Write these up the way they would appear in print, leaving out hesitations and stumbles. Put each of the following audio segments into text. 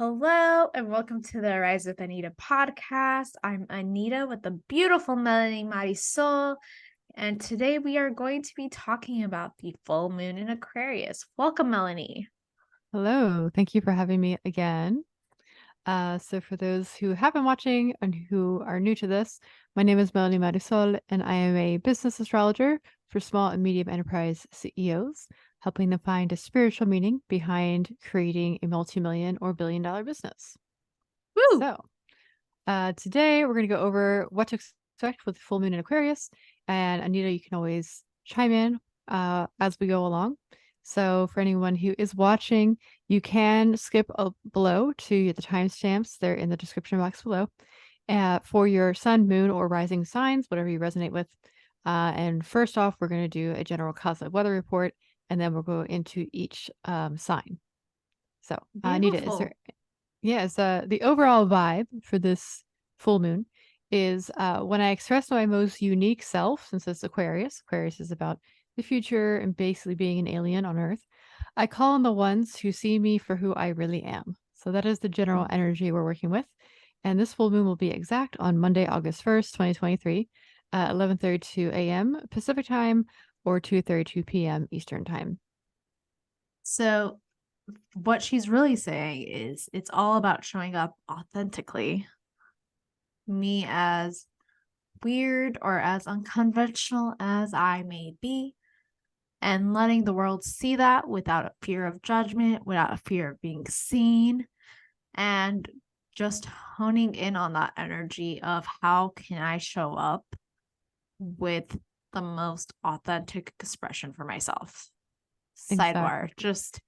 Hello and welcome to the Rise with Anita podcast. I'm Anita with the beautiful Melanie Marisol, and today we are going to be talking about the full moon in Aquarius. Welcome, Melanie. Hello, thank you for having me again. So for those who have been watching and who are new to this, my name is Melanie Marisol, and I am a business astrologer for small and medium enterprise CEOs, helping them find a spiritual meaning behind creating a multi-million or billion-dollar business. Woo! So today we're going to go over what to expect with the full moon in Aquarius, and Anita, you can always chime in as we go along. So for anyone who is watching, you can skip below to the timestamps. They're in the description box below for your sun, moon, or rising signs, whatever you resonate with. And first off, we're going to do a general cosmic weather report, and then we'll go into each sign. So Anita, the overall vibe for this full moon is when I express my most unique self, since it's Aquarius. Aquarius is about the future and basically being an alien on Earth. I call on the ones who see me for who I really am. So that is the general energy we're working with. And this full moon will be exact on Monday, August 1st, 2023, 11:32 a.m. Pacific time or 2:32 p.m. Eastern time. So, what she's really saying is it's all about showing up authentically. Me as weird or as unconventional as I may be, and letting the world see that without a fear of judgment, without a fear of being seen, and just honing in on that energy of how can I show up with the most authentic expression for myself. Sidebar, Exactly. just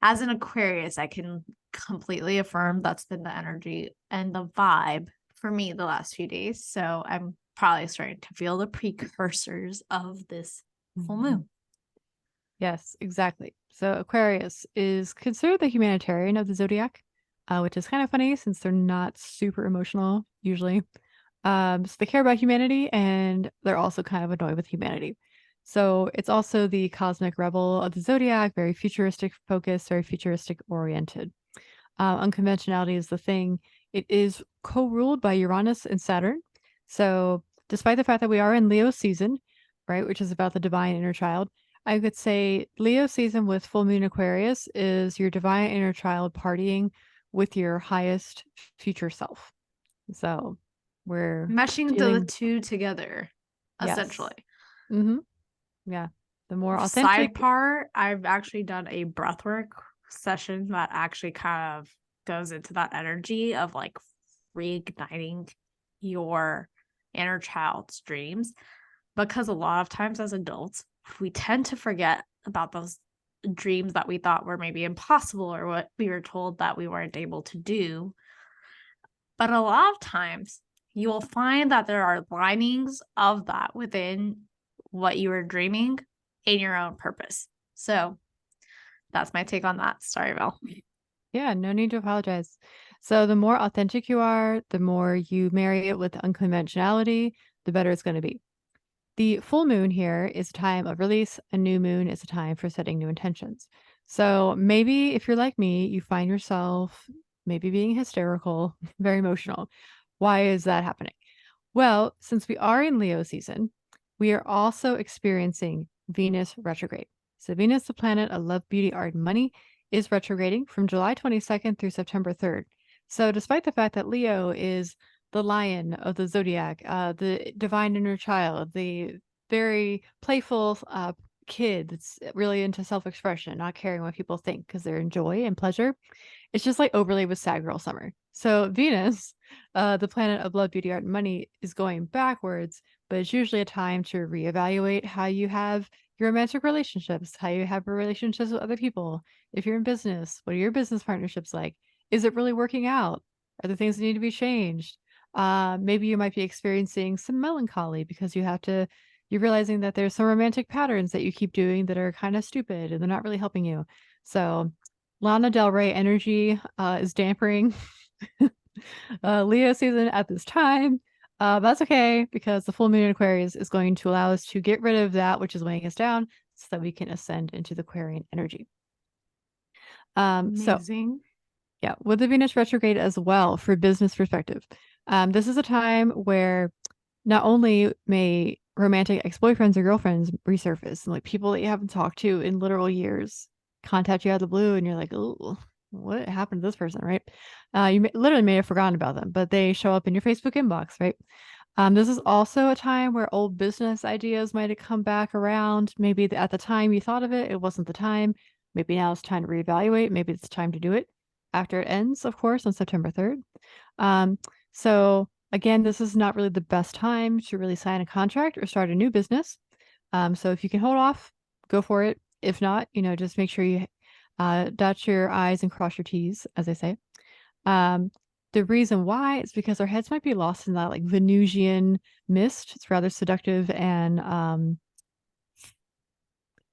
as an Aquarius, I can completely affirm that's been the energy and the vibe for me the last few days. So I'm probably starting to feel the precursors of this full moon. Yes, exactly. So Aquarius is considered the humanitarian of the zodiac, which is kind of funny since they're not super emotional usually. So they care about humanity and they're also kind of annoyed with humanity. So it's also the cosmic rebel of the zodiac, very futuristic focused, very futuristic oriented. Unconventionality is the thing. It is co-ruled by Uranus and Saturn. So despite the fact that we are in Leo season, right, which is about the divine inner child, I could say Leo season with full moon Aquarius is your divine inner child partying with your highest future self. So we're Meshing the dealing, two together, yes. essentially. Mm-hmm. Yeah. The more Side authentic. part, I've actually done a breathwork session that actually kind of goes into that energy of like reigniting your inner child's dreams. Because a lot of times as adults, we tend to forget about those dreams that we thought were maybe impossible or what we were told that we weren't able to do. But a lot of times, you will find that there are linings of that within what you were dreaming in your own purpose. So that's my take on that. Sorry, Val. Yeah, no need to apologize. So the more authentic you are, the more you marry it with unconventionality, the better it's going to be. The full moon here is a time of release. A new moon is a time for setting new intentions. So maybe if you're like me, you find yourself maybe being hysterical, very emotional. Why is that happening? Well, since we are in Leo season, we are also experiencing Venus retrograde. So Venus, the planet of love, beauty, art, and money, is retrograding from July 22nd through September 3rd. So despite the fact that Leo is the lion of the zodiac, the divine inner child, the very playful kid that's really into self-expression, not caring what people think because they're in joy and pleasure. It's just like overlaid with sad girl summer. So Venus, the planet of love, beauty, art, and money, is going backwards, but it's usually a time to reevaluate how you have your romantic relationships, how you have your relationships with other people. If you're in business, what are your business partnerships like? Is it really working out? Are there things that need to be changed? Maybe you might be experiencing some melancholy because you're realizing that there's some romantic patterns that you keep doing that are kind of stupid and they're not really helping you. So Lana Del Rey energy is dampering Leo season at this time. That's okay because the full moon in Aquarius is going to allow us to get rid of that which is weighing us down so that we can ascend into the Aquarian energy. So Amazing. Yeah, with the Venus retrograde as well for business perspective. This is a time where not only may romantic ex-boyfriends or girlfriends resurface, and like people that you haven't talked to in literal years contact you out of the blue, and you're like, oh, what happened to this person, right? Literally may have forgotten about them, but they show up in your Facebook inbox, right? This is also a time where old business ideas might have come back around. Maybe at the time you thought of it, it wasn't the time. Maybe now it's time to reevaluate. Maybe it's time to do it after it ends, of course, on September 3rd. So again, this is not really the best time to really sign a contract or start a new business. So if you can hold off, go for it. If not, just make sure you dot your I's and cross your T's, as I say. The reason why is because our heads might be lost in that like Venusian mist. It's rather seductive, and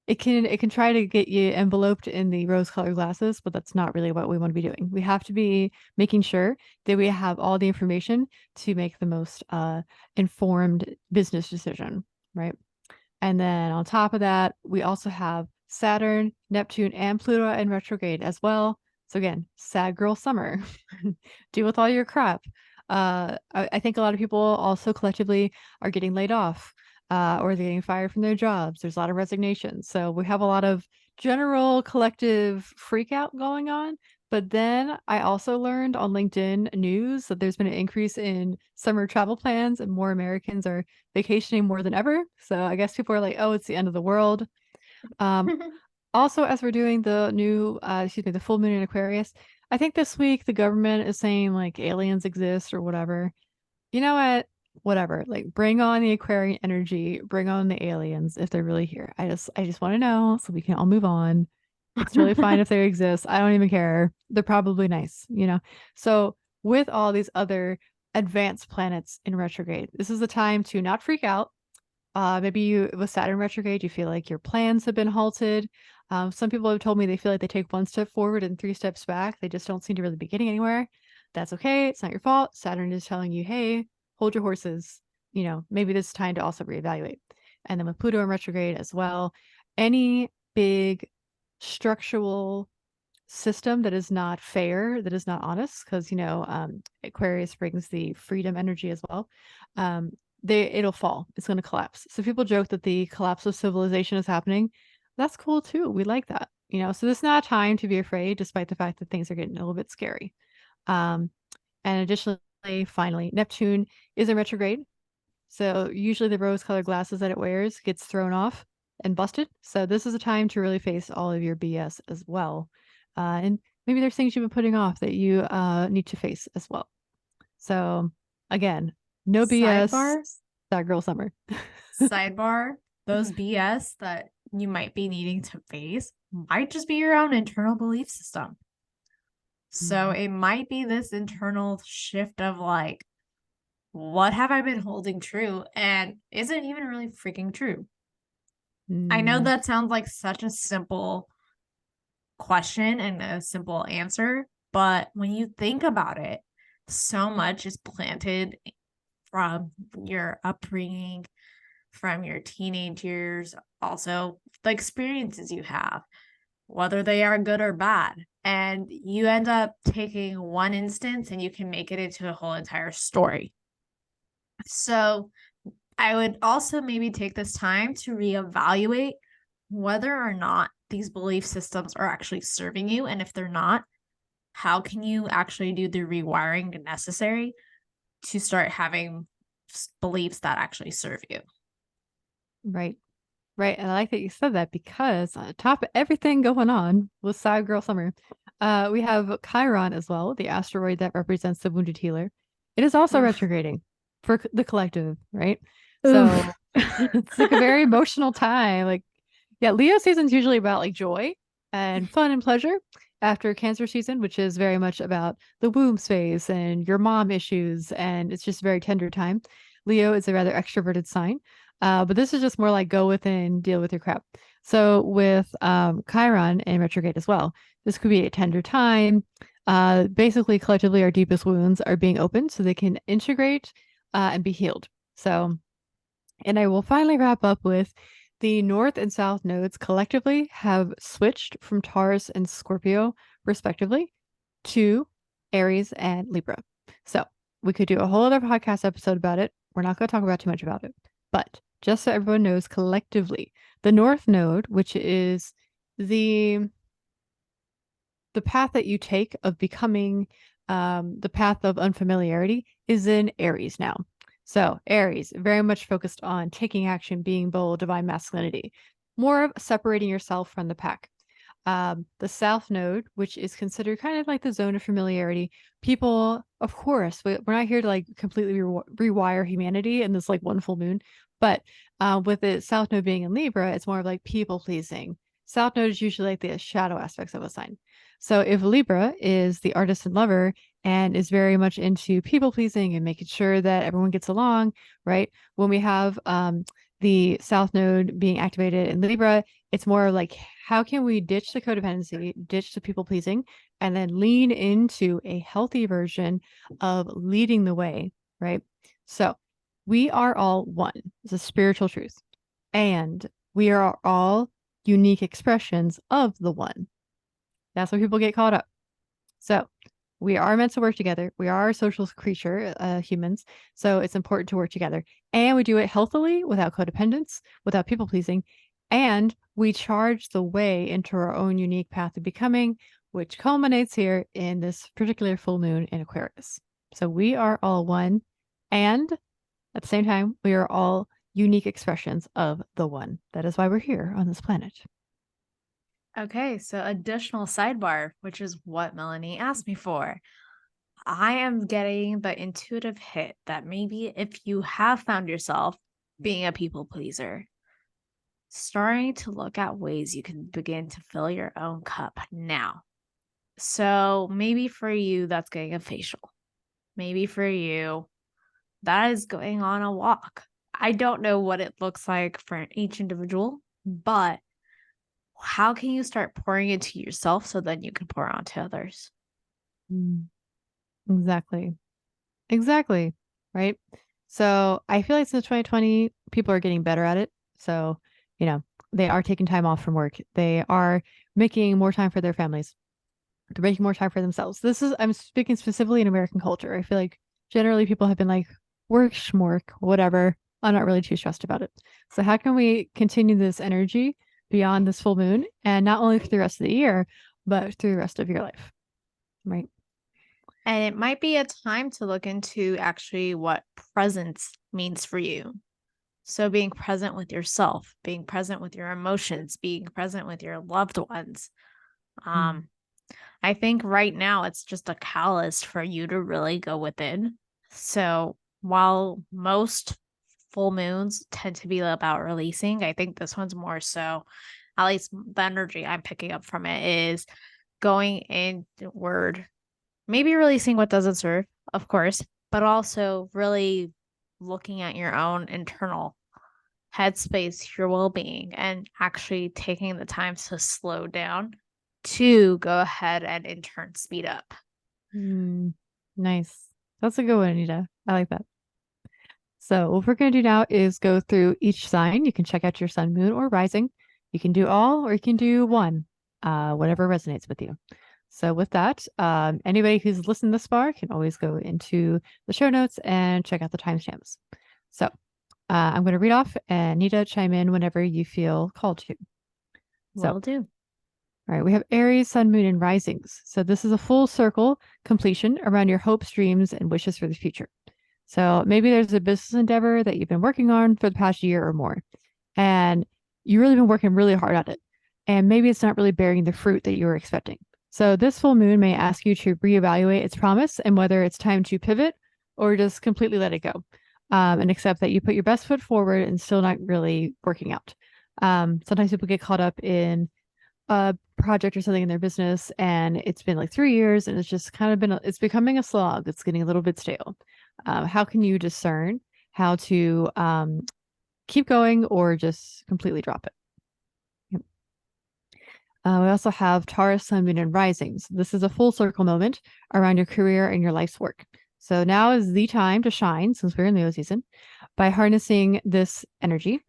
it can try to get you enveloped in the rose-colored glasses, but that's not really what we want to be doing. We have to be making sure that we have all the information to make the most informed business decision, right? And then on top of that, we also have Saturn, Neptune, and Pluto in retrograde as well. So again, sad girl summer. Deal with all your crap. I think a lot of people also collectively are getting laid off, or they're getting fired from their jobs. There's a lot of resignations. So we have a lot of general collective freak out going on. But then I also learned on LinkedIn news that there's been an increase in summer travel plans and more Americans are vacationing more than ever. So I guess people are like, oh, it's the end of the world. Also, as we're doing the full moon in Aquarius, I think this week the government is saying like aliens exist or whatever. You know what? Whatever. Like bring on the Aquarian energy, bring on the aliens if they're really here. I just want to know so we can all move on. It's really fine if they exist. I don't even care. They're probably nice, So with all these other advanced planets in retrograde, this is the time to not freak out. Maybe with Saturn retrograde, you feel like your plans have been halted. Some people have told me they feel like they take one step forward and three steps back. They just don't seem to really be getting anywhere. That's okay. It's not your fault. Saturn is telling you, hey, hold your horses. Maybe this is time to also reevaluate. And then with Pluto in retrograde as well, any big structural system that is not fair, that is not honest, because Aquarius brings the freedom energy as well. It'll fall. It's going to collapse. So people joke that the collapse of civilization is happening. That's cool too. We like that. So this is not a time to be afraid, despite the fact that things are getting a little bit scary. And additionally, finally, Neptune is in retrograde. So usually the rose-colored glasses that it wears gets thrown off and busted. So this is a time to really face all of your BS as well. And maybe there's things you've been putting off that you need to face as well. So again, no BS. Sidebar, That girl summer. sidebar, those BS that you might be needing to face might just be your own internal belief system. So it might be this internal shift of like, what have I been holding true? And is it even really freaking true? I know that sounds like such a simple question and a simple answer, but when you think about it, so much is planted from your upbringing, from your teenage years, also the experiences you have, whether they are good or bad. And you end up taking one instance and you can make it into a whole entire story. So I would also maybe take this time to reevaluate whether or not these belief systems are actually serving you. And if they're not, how can you actually do the rewiring necessary to start having beliefs that actually serve you? Right. Right. And I like that you said that because on top of everything going on with Sad Girl Summer, we have Chiron as well, the asteroid that represents the wounded healer. It is also retrograding for the collective, right? So it's like a very emotional time. Like, yeah, Leo season's usually about like joy and fun and pleasure after Cancer season, which is very much about the womb phase and your mom issues. And it's just a very tender time. Leo is a rather extroverted sign. But this is just more like go within, deal with your crap. So with Chiron in retrograde as well, this could be a tender time. Basically, collectively, our deepest wounds are being opened so they can integrate and be healed. So, and I will finally wrap up with the North and South nodes collectively have switched from Taurus and Scorpio, respectively. to Aries and Libra. So we could do a whole other podcast episode about it. We're not going to talk about too much about it. But just so everyone knows collectively, the North Node, which is the path that you take of becoming the path of unfamiliarity, is in Aries now. So Aries, very much focused on taking action, being bold, divine masculinity, more of separating yourself from the pack. The South Node, which is considered kind of like the zone of familiarity. People, of course, we're not here to like completely rewire humanity in this like one full moon, but with the South Node being in Libra, it's more of like people pleasing. South Node is usually like the shadow aspects of a sign. So if Libra is the artist and lover and is very much into people pleasing and making sure that everyone gets along, right? When we have the South Node being activated in Libra, it's more like, how can we ditch the codependency, ditch the people pleasing, and then lean into a healthy version of leading the way, right? So we are all one. It's a spiritual truth. And we are all unique expressions of the one. That's where people get caught up. So we are meant to work together. We are a social creature, humans. So it's important to work together. And we do it healthily, without codependence, without people pleasing. And we charge the way into our own unique path of becoming, which culminates here in this particular full moon in Aquarius. So we are all one. And at the same time, we are all unique expressions of the one. That is why we're here on this planet. Okay, so additional sidebar, which is what Melanie asked me for. I am getting the intuitive hit that maybe if you have found yourself being a people pleaser, starting to look at ways you can begin to fill your own cup now. So maybe for you, that's getting a facial. Maybe for you, that is going on a walk. I don't know what it looks like for each individual, but how can you start pouring into yourself so then you can pour onto others? Exactly. Exactly. Right. So I feel like since 2020, people are getting better at it. So, they are taking time off from work. They are making more time for their families. They're making more time for themselves. I'm speaking specifically in American culture. I feel like generally people have been like, work, schmork, whatever. I'm not really too stressed about it. So how can we continue this energy beyond this full moon, and not only for the rest of the year, but through the rest of your life? Right. And it might be a time to look into actually what presence means for you. So being present with yourself, being present with your emotions, being present with your loved ones. I think right now it's just a catalyst for you to really go within. So while most full moons tend to be about releasing, I think this one's more so, at least the energy I'm picking up from it is going inward, maybe releasing what doesn't serve, of course, but also really looking at your own internal headspace, your well-being, and actually taking the time to slow down to go ahead and in turn speed up. Nice. That's a good one, Anita. I like that. So what we're going to do now is go through each sign. You can check out your sun, moon, or rising. You can do all, or you can do one, whatever resonates with you. So with that, anybody who's listened this far can always go into the show notes and check out the timestamps. So I'm going to read off, and Anita, chime in whenever you feel called to. Will do. All right, we have Aries, sun, moon, and risings. So this is a full circle completion around your hopes, dreams, and wishes for the future. So maybe there's a business endeavor that you've been working on for the past year or more, and you've really been working really hard at it. And maybe it's not really bearing the fruit that you were expecting. So this full moon may ask you to reevaluate its promise and whether it's time to pivot or just completely let it go, and accept that you put your best foot forward and still not really working out. Sometimes people get caught up in a project or something in their business, and it's been like 3 years and it's just kind of it's becoming a slog. It's getting a little bit stale. How can you discern how to keep going or just completely drop it? Yep. We also have Taurus, sun, moon, and risings. This is a full circle moment around your career and your life's work. So now is the time to shine, since we're in Leo season, by harnessing this energy.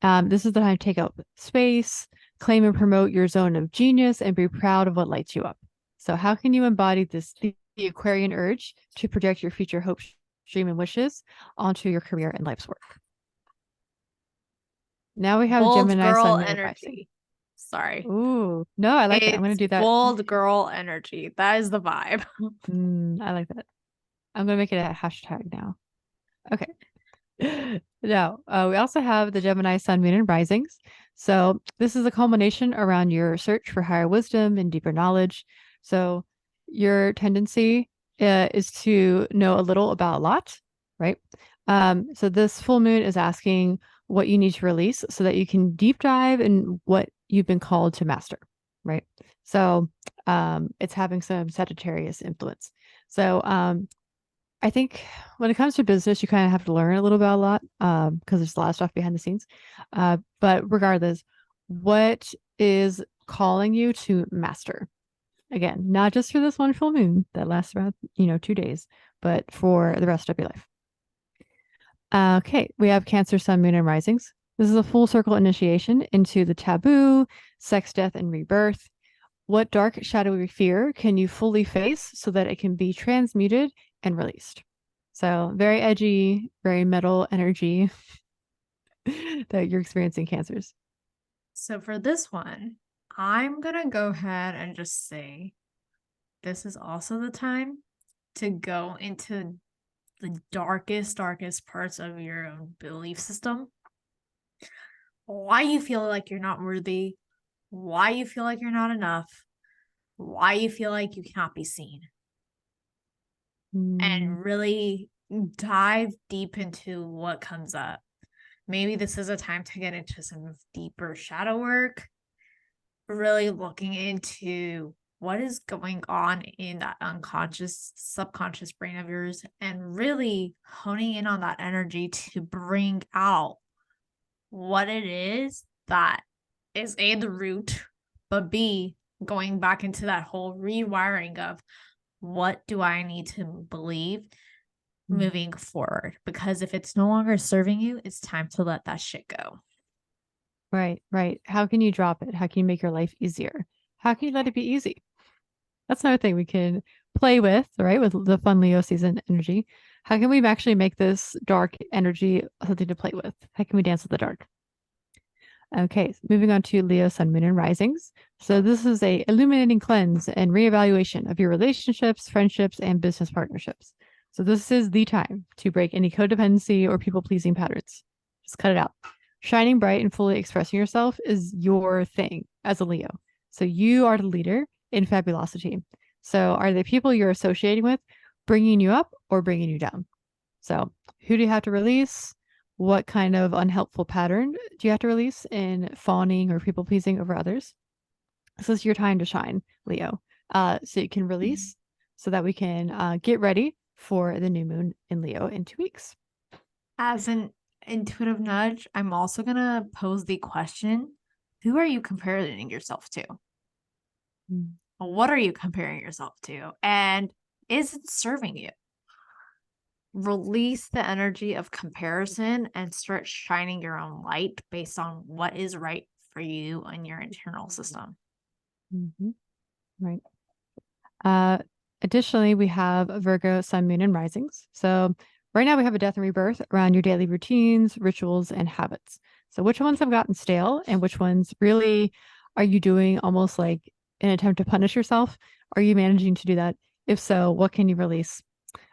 This is the time to take up space, claim and promote your zone of genius, and be proud of what lights you up. So how can you embody the Aquarian urge to project your future hopes, dream, and wishes onto your career and life's work? Now we have Bold Gemini, girl Sun, Moon, and Rising. energy. Sorry. Ooh, no, I like it. I'm going to do that. Bold girl energy. That is the vibe. I like that. I'm going to make it a hashtag now. Okay. Now, we also have the Gemini, Sun, Moon, and Risings. So this is a culmination around your search for higher wisdom and deeper knowledge. So your tendency is to know a little about a lot, right? So this full moon is asking what you need to release so that you can deep dive in what you've been called to master, right? So it's having some Sagittarius influence. So I think when it comes to business, you kind of have to learn a little about a lot because there's a lot of stuff behind the scenes. But regardless, what is calling you to master? Again, not just for this one full moon that lasts about 2 days, but for the rest of your life. Okay, we have Cancer, Sun, Moon, and Risings. This is a full circle initiation into the taboo, sex, death, and rebirth. What dark, shadowy fear can you fully face so that it can be transmuted and released? So very edgy, very metal energy that you're experiencing, Cancers. So for this one, I'm going to go ahead and just say this is also the time to go into the darkest parts of your own belief system. Why you feel like you're not worthy, why you feel like you're not enough, why you feel like you cannot be seen. And really dive deep into what comes up. Maybe this is a time to get into some deeper shadow work, really looking into what is going on in that unconscious, subconscious brain of yours, and really honing in on that energy to bring out what it is that is A, the root, but B, going back into that whole rewiring of what do I need to believe moving forward? Because if it's no longer serving you, it's time to let that shit go. Right. How can you drop it? How can you make your life easier? How can you let it be easy? That's another thing we can play with, right? With the fun Leo season energy. How can we actually make this dark energy something to play with? How can we dance with the dark? Okay, moving on to Leo, Sun, Moon, and Risings. So this is a illuminating cleanse and reevaluation of your relationships, friendships, and business partnerships. So this is the time to break any codependency or people-pleasing patterns. Just cut it out. Shining bright and fully expressing yourself is your thing as a Leo. So you are the leader in fabulosity. So are the people you're associating with bringing you up or bringing you down? So who do you have to release? What kind of unhelpful pattern do you have to release in fawning or people pleasing over others? This is your time to shine, Leo. So you can release so that we can get ready for the new moon in Leo in 2 weeks. As an intuitive nudge, I'm also going to pose the question, who are you comparing yourself to? What are you comparing yourself to? And is it serving you? Release the energy of comparison and start shining your own light based on what is right for you and your internal system. Right. Additionally, we have Virgo, Sun, Moon, and Risings. So right now we have a death and rebirth around your daily routines, rituals, and habits. So which ones have gotten stale and which ones really are you doing almost like an attempt to punish yourself? Are you managing to do that? If so, what can you release?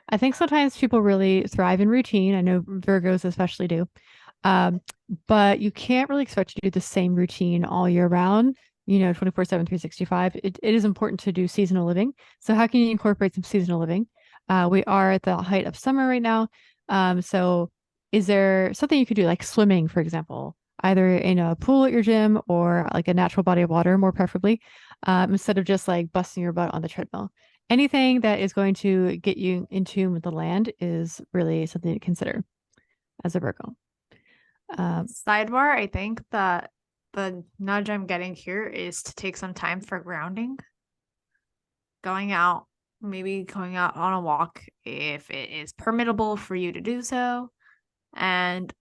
I think sometimes people really thrive in routine. I know Virgos especially do. But you can't really expect to do the same routine all year round, 24/7, 365. It is important to do seasonal living. So how can you incorporate some seasonal living? We are at the height of summer right now. So is there something you could do, like swimming, for example, either in a pool at your gym or like a natural body of water, more preferably, instead of just like busting your butt on the treadmill? Anything that is going to get you in tune with the land is really something to consider as a Virgo. Sidebar, I think that the nudge I'm getting here is to take some time for grounding. Maybe going out on a walk if it is permittable for you to do so. And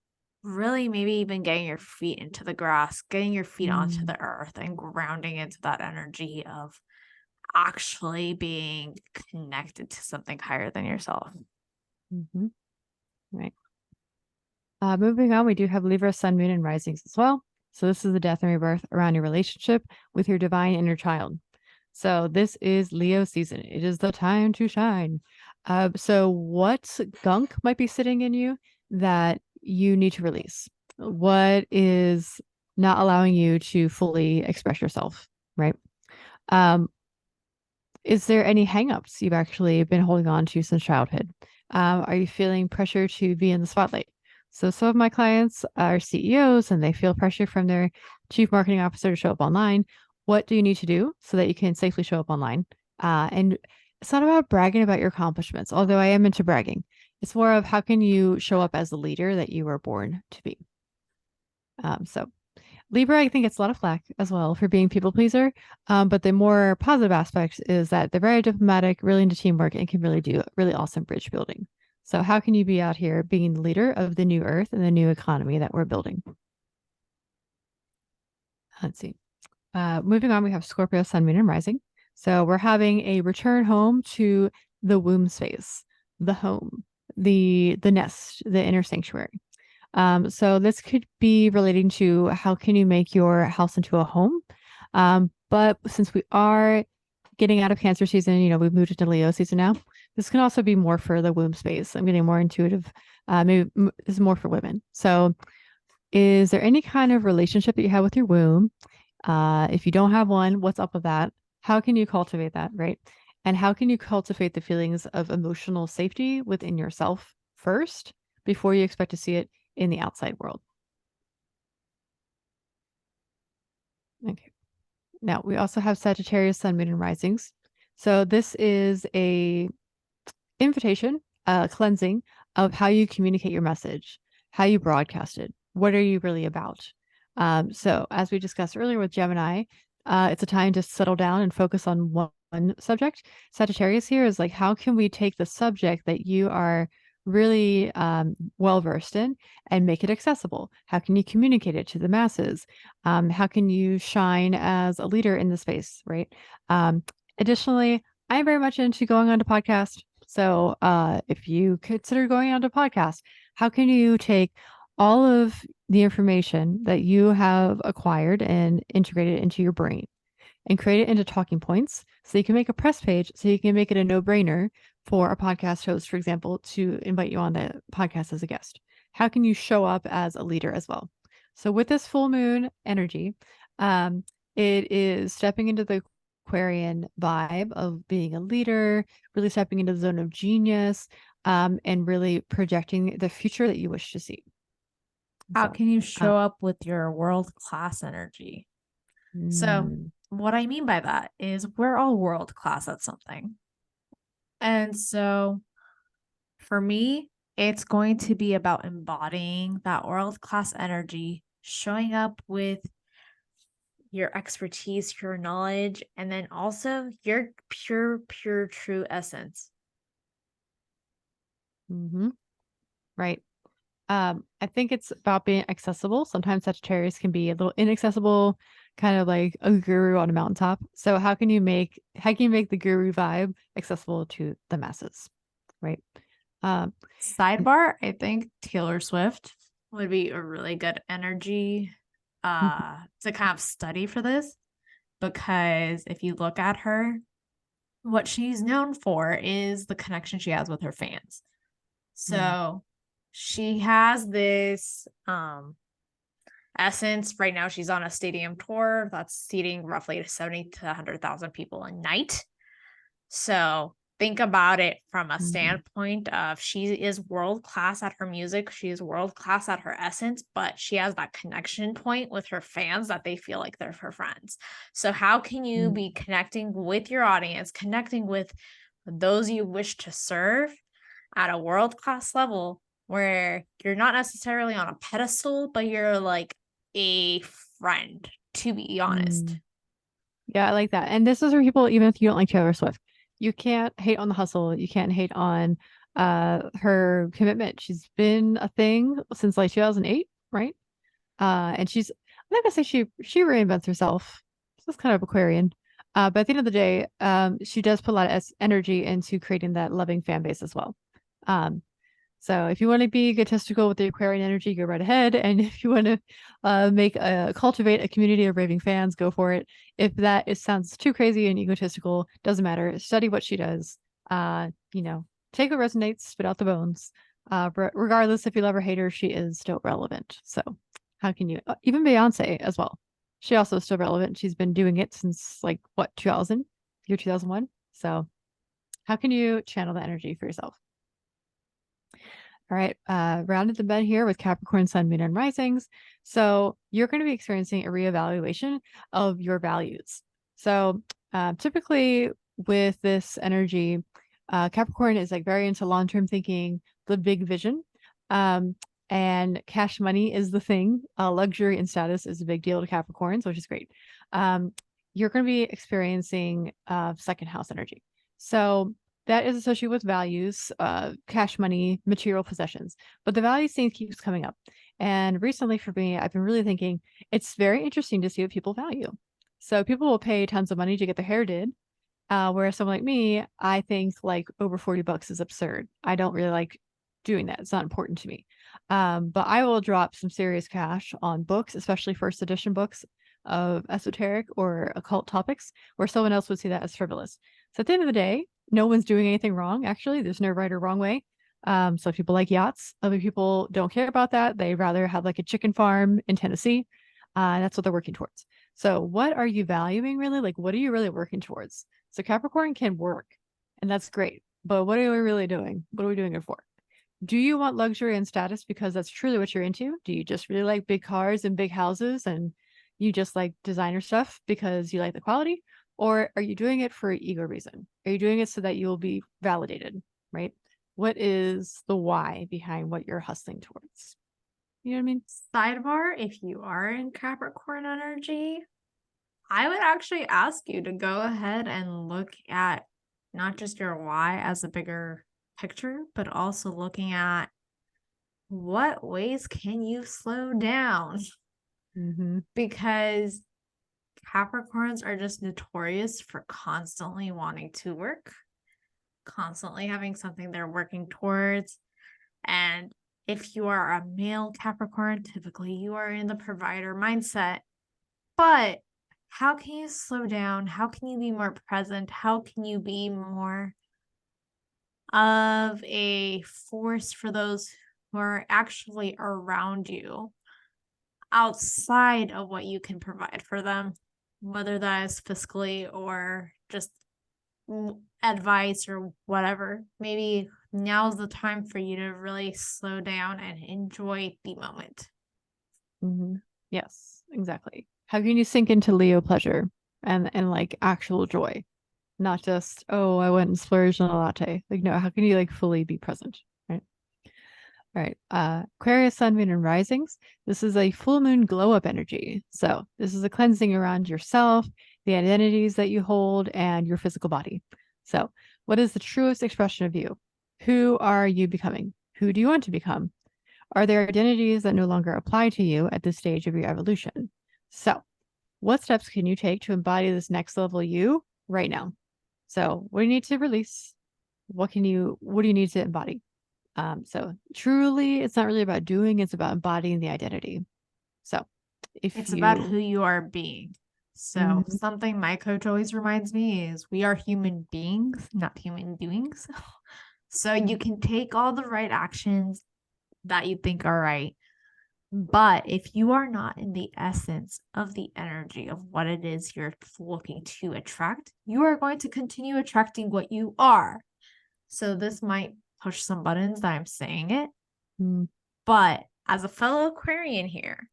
really maybe even getting your feet into the grass, getting your feet onto the earth and grounding into that energy of actually being connected to something higher than yourself. Right. Moving on, we do have Libra, Sun, Moon, and Risings as well. So this is the death and rebirth around your relationship with your divine inner child. So this is Leo season. It is the time to shine. So what gunk might be sitting in you that you need to release? What is not allowing you to fully express yourself, right? Is there any hangups you've actually been holding on to since childhood? Are you feeling pressure to be in the spotlight? So some of my clients are CEOs and they feel pressure from their chief marketing officer to show up online. What do you need to do so that you can safely show up online? And it's not about bragging about your accomplishments, although I am into bragging. It's more of how can you show up as the leader that you were born to be. So Libra, I think gets a lot of flack as well for being people pleaser. But the more positive aspect is that they're very diplomatic, really into teamwork, and can really do really awesome bridge building. So how can you be out here being the leader of the new earth and the new economy that we're building? Let's see. Moving on, we have Scorpio, Sun, Moon, and Rising. So we're having a return home to the womb space, the home, the nest, the inner sanctuary. So this could be relating to how can you make your house into a home? But since we are getting out of Cancer season, we've moved into Leo season now. This can also be more for the womb space. I'm getting more intuitive. Maybe this is more for women. So is there any kind of relationship that you have with your womb? If you don't have one, what's up with that? How can you cultivate that, right? And how can you cultivate the feelings of emotional safety within yourself first before you expect to see it in the outside world? Okay. Now we also have Sagittarius, Sun, Moon, and Risings. So this is a invitation, cleansing of how you communicate your message, how you broadcast it. What are you really about? So as we discussed earlier with Gemini, it's a time to settle down and focus on one subject. Sagittarius here is like, how can we take the subject that you are really well versed in and make it accessible? How can you communicate it to the masses? How can you shine as a leader in the space, right? Additionally, I'm very much into going on to podcast. So if you consider going on to podcast, how can you take all of the information that you have acquired and integrate it into your brain and create it into talking points so you can make a press page, so you can make it a no-brainer for a podcast host, for example, to invite you on the podcast as a guest? How can you show up as a leader as well? So with this full moon energy, it is stepping into the Aquarian vibe of being a leader, really stepping into the zone of genius, and really projecting the future that you wish to see. How can you show up with your world-class energy? So what I mean by that is we're all world-class at something. And so for me, it's going to be about embodying that world-class energy, showing up with your expertise, your knowledge, and then also your pure, true essence. Right. I think it's about being accessible. Sometimes Sagittarius can be a little inaccessible, kind of like a guru on a mountaintop. So how can you make the guru vibe accessible to the masses? Right. Sidebar, I think Taylor Swift would be a really good energy to kind of study for this, because if you look at her, what she's known for is the connection she has with her fans. So she has this essence. Right now she's on a stadium tour that's seating roughly 70 to 100,000 people a night. So think about it from a standpoint of she is world-class at her music. She is world-class at her essence, but she has that connection point with her fans that they feel like they're her friends. So how can you be connecting with your audience, connecting with those you wish to serve at a world-class level where you're not necessarily on a pedestal, but you're like a friend, to be honest. Yeah, I like that. And this is for people, even if you don't like Taylor Swift. You can't hate on the hustle. You can't hate on her commitment. She's been a thing since like 2008, right? And I'm not gonna say she reinvents herself. This is kind of Aquarian. But at the end of the day, she does put a lot of energy into creating that loving fan base as well. So if you want to be egotistical with the Aquarian energy, go right ahead. And if you want to cultivate a community of raving fans, go for it. If sounds too crazy and egotistical, doesn't matter. Study what she does. Take what resonates, spit out the bones. Regardless if you love or hate her, she is still relevant. So how can you, even Beyonce as well. She also is still relevant. She's been doing it since like what, 2001. So how can you channel the energy for yourself? All right, rounded the bed here with Capricorn, Sun, Moon, and Risings. So you're going to be experiencing a reevaluation of your values. So typically with this energy, Capricorn is like very into long-term thinking, the big vision. And cash money is the thing. Luxury and status is a big deal to Capricorns, which is great. You're going to be experiencing second house energy. So that is associated with values, cash money, material possessions. But the values thing keeps coming up. And recently for me, I've been really thinking it's very interesting to see what people value. So people will pay tons of money to get their hair did. Whereas someone like me, I think like over $40 is absurd. I don't really like doing that. It's not important to me. But I will drop some serious cash on books, especially first edition books of esoteric or occult topics, where someone else would see that as frivolous. So at the end of the day, no one's doing anything wrong. Actually, there's no right or wrong way. So people like yachts. Other people don't care about that. They rather have like a chicken farm in Tennessee. That's what they're working towards. So what are you valuing really? Like, what are you really working towards? So Capricorn can work, and that's great. But what are we really doing? What are we doing it for? Do you want luxury and status because that's truly what you're into? Do you just really like big cars and big houses and you just like designer stuff because you like the quality? Or are you doing it for an ego reason? Are you doing it so that you will be validated, right? What is the why behind what you're hustling towards? You know what I mean? Sidebar, if you are in Capricorn energy, I would actually ask you to go ahead and look at not just your why as a bigger picture, but also looking at what ways can you slow down? Because Capricorns are just notorious for constantly wanting to work, constantly having something they're working towards. And if you are a male Capricorn, typically you are in the provider mindset. But how can you slow down? How can you be more present? How can you be more of a force for those who are actually around you outside of what you can provide for them, whether that is fiscally or just advice or whatever? Maybe now's the time for you to really slow down and enjoy the moment. Yes, exactly. How can you sink into Leo pleasure and like actual joy? Not just, oh, I went and splurged on a latte. Like, no, how can you like fully be present? Right. All right. Aquarius, Sun, Moon, and Risings. This is a full moon glow up energy. So this is a cleansing around yourself, the identities that you hold, and your physical body. So what is the truest expression of you? Who are you becoming? Who do you want to become? Are there identities that no longer apply to you at this stage of your evolution? So what steps can you take to embody this next level you right now? So what do you need to release? What do you need to embody? So truly, it's not really about doing, it's about embodying the identity. So it's about who you are being. So something my coach always reminds me is we are human beings, not human doings. So you can take all the right actions that you think are right. But if you are not in the essence of the energy of what it is you're looking to attract, you are going to continue attracting what you are. So this might push some buttons that I'm saying it. But as a fellow Aquarian here,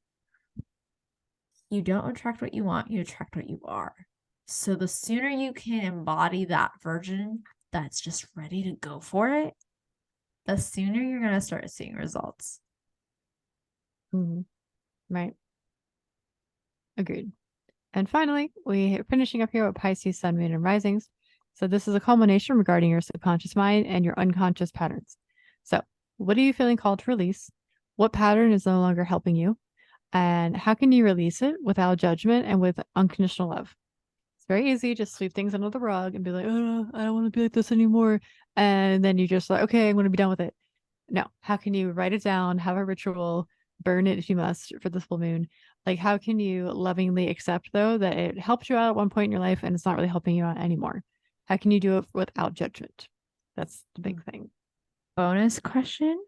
you don't attract what you want, you attract what you are. So the sooner you can embody that version that's just ready to go for it, the sooner you're going to start seeing results. Right. Agreed. And finally, we're finishing up here with Pisces, Sun, Moon, and Risings. So this is a culmination regarding your subconscious mind and your unconscious patterns. So what are you feeling called to release? What pattern is no longer helping you? And how can you release it without judgment and with unconditional love? It's very easy. Just sweep things under the rug and be like, oh, I don't want to be like this anymore. And then you just like, okay, I'm going to be done with it. No. How can you write it down, have a ritual, burn it if you must for the full moon? Like, how can you lovingly accept, though, that it helped you out at one point in your life and it's not really helping you out anymore? How can you do it without judgment? That's the big thing. Bonus question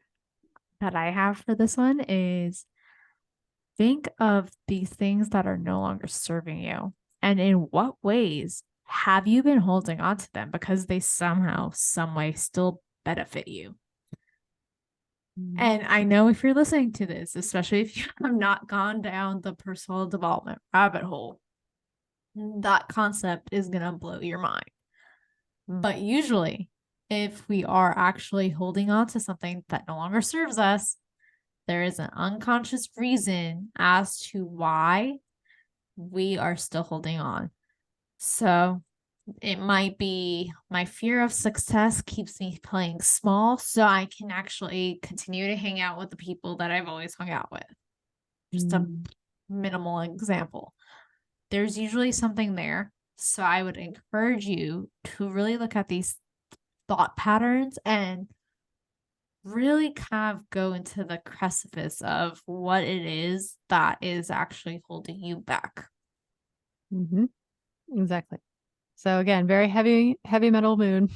that I have for this one is think of these things that are no longer serving you. And in what ways have you been holding on to them because they somehow, some way still benefit you? And I know if you're listening to this, especially if you have not gone down the personal development rabbit hole, that concept is going to blow your mind. But usually, if we are actually holding on to something that no longer serves us, there is an unconscious reason as to why we are still holding on. So it might be my fear of success keeps me playing small so I can actually continue to hang out with the people that I've always hung out with. Just a minimal example. There's usually something there. So I would encourage you to really look at these thought patterns and really kind of go into the precipice of what it is that is actually holding you back. Exactly. So again, very heavy metal moon.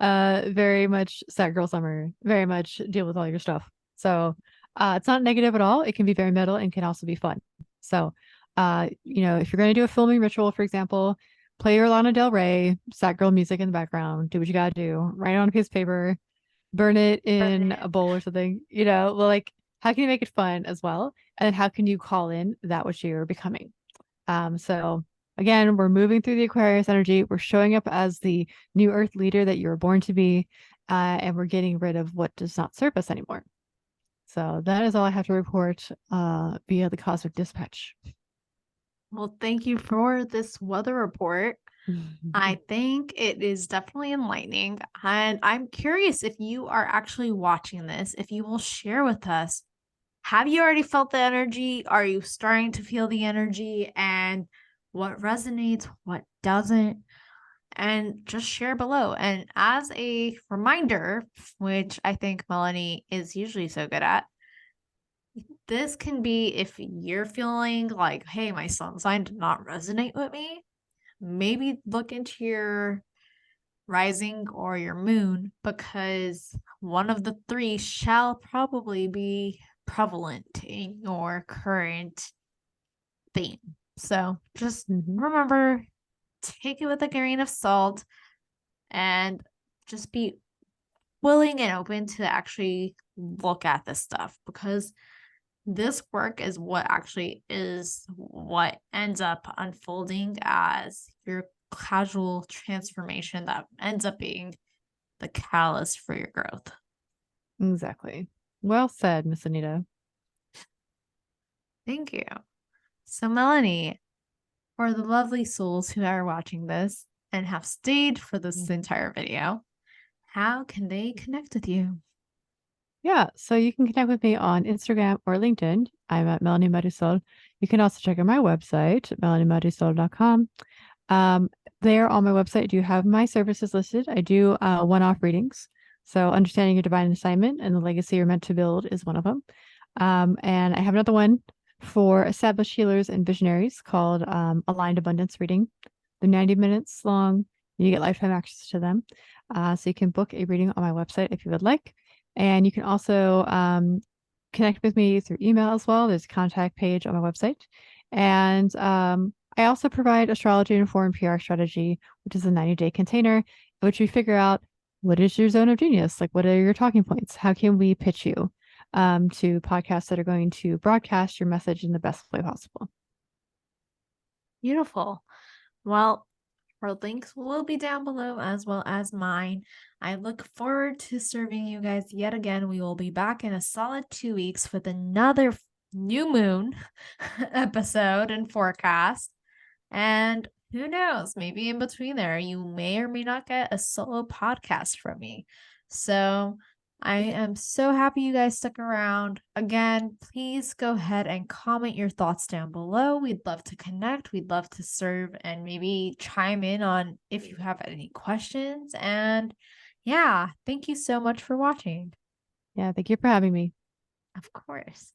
Very much sad girl summer. Very much deal with all your stuff. So it's not negative at all. It can be very metal and can also be fun. So if you're going to do a filming ritual, for example, play your Lana Del Rey, sad girl music in the background, do what you got to do, write it on a piece of paper, burn it in a bowl or something, like how can you make it fun as well? And then how can you call in that which you're becoming? So again, we're moving through the Aquarius energy. We're showing up as the new earth leader that you were born to be. And we're getting rid of what does not serve us anymore. So that is all I have to report via the cosmic dispatch. Well, thank you for this weather report. I think it is definitely enlightening. And I'm curious if you are actually watching this, if you will share with us, have you already felt the energy? Are you starting to feel the energy? And what resonates, what doesn't? And just share below. And as a reminder, which I think Melanie is usually so good at, this can be if you're feeling like, hey, my sun sign did not resonate with me, maybe look into your rising or your moon, because one of the three shall probably be prevalent in your current theme. So just remember, take it with a grain of salt and just be willing and open to actually look at this stuff, because this work is what ends up unfolding as your casual transformation that ends up being the catalyst for your growth. Exactly. Well said, Miss Anita. Thank you. So, Melanie, for the lovely souls who are watching this and have stayed for this entire video, how can they connect with you? Yeah, so you can connect with me on Instagram or LinkedIn. I'm at Melanie Marisol. You can also check out my website, melaniemarisol.com. There on my website, I do have my services listed. I do one-off readings. So understanding your divine assignment and the legacy you're meant to build is one of them. And I have another one for established healers and visionaries called Aligned Abundance Reading. They're 90 minutes long. You get lifetime access to them. So you can book a reading on my website if you would like. And you can also connect with me through email as well. There's a contact page on my website. And I also provide astrology informed PR strategy, which is a 90-day container, in which we figure out what is your zone of genius? Like, what are your talking points? How can we pitch you to podcasts that are going to broadcast your message in the best way possible? Beautiful. Well, our links will be down below as well as mine. I look forward to serving you guys yet again. We will be back in a solid 2 weeks with another new moon episode and forecast. And who knows, maybe in between there, you may or may not get a solo podcast from me. So I am so happy you guys stuck around. Again, please go ahead and comment your thoughts down below. We'd love to connect. We'd love to serve and maybe chime in on if you have any questions. And yeah, thank you so much for watching. Yeah, thank you for having me. Of course.